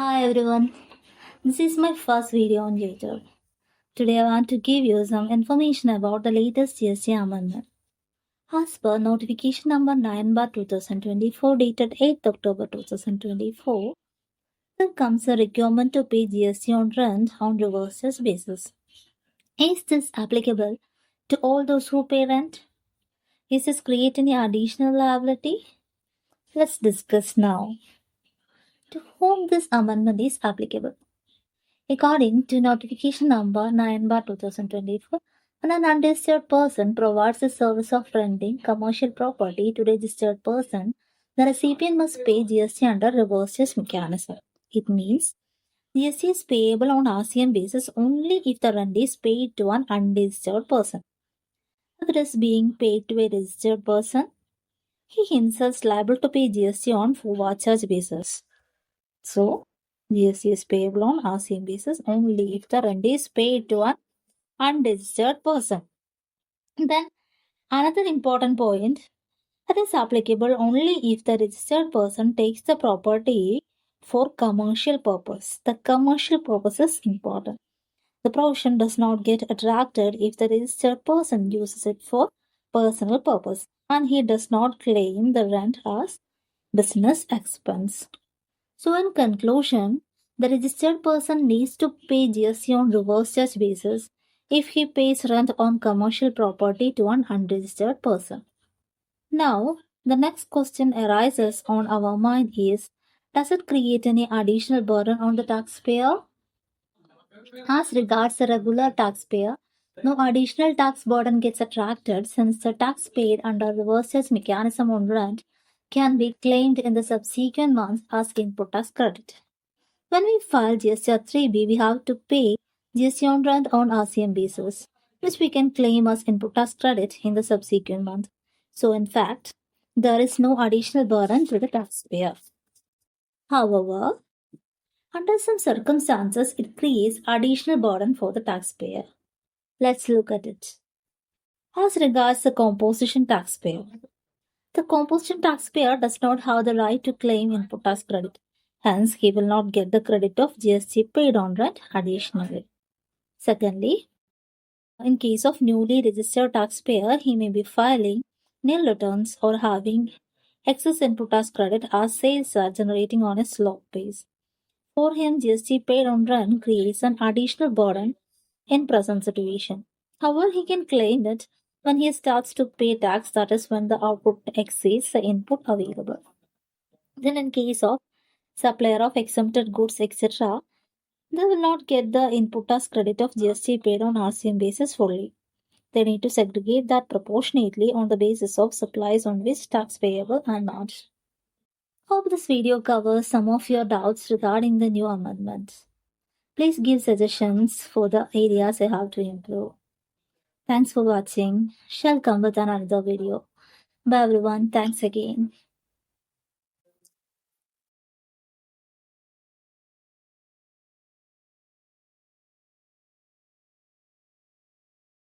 Hi everyone, this is my first video on YouTube. Today I want to give you some information about the latest GST amendment. As per notification number 9/2024 dated 8th October 2024, there comes a requirement to pay GST on rent on reverse basis. Is this applicable to all those who pay rent? Is this create any additional liability? Let's discuss now. To whom this amendment is applicable? According to notification number 9/2024, when an unregistered person provides the service of renting commercial property to registered person, the recipient must pay GST under reverse charge mechanism. It means GST is payable on RCM basis only if the rent is paid to an unregistered person. If it is being paid to a registered person, he himself is liable to pay GST on forward charge basis. So, GST is payable on RCM basis only if the rent is paid to an unregistered person. Then, another important point that is applicable only if the registered person takes the property for commercial purpose. The commercial purpose is important. The provision does not get attracted if the registered person uses it for personal purpose and he does not claim the rent as business expense. So, in conclusion, the registered person needs to pay GST on reverse charge basis if he pays rent on commercial property to an unregistered person. Now, the next question arises on our mind is, does it create any additional burden on the taxpayer? As regards the regular taxpayer, no additional tax burden gets attracted since the tax paid under reverse charge mechanism on rent can be claimed in the subsequent months as input tax credit. When we file GST 3B, we have to pay GST on rent on RCM basis, which we can claim as input tax credit in the subsequent month. So, in fact, there is no additional burden to the taxpayer. However, under some circumstances, it creates additional burden for the taxpayer. Let's look at it. As regards the composition taxpayer, the composition taxpayer does not have the right to claim input tax credit. Hence, he will not get the credit of GST paid on rent additionally. Secondly, in case of newly registered taxpayer, he may be filing nil returns or having excess input tax credit as sales are generating on a slope base. For him, GST paid on rent creates an additional burden in present situation. However, he can claim it when he starts to pay tax, that is when the output exceeds the input available. Then in case of supplier of exempted goods, etc., they will not get the input tax credit of GST paid on RCM basis fully. They need to segregate that proportionately on the basis of supplies on which tax payable and not. Hope this video covers some of your doubts regarding the new amendments. Please give suggestions for the areas I have to improve. Thanks for watching. Shall come with another video. Bye everyone. Thanks again.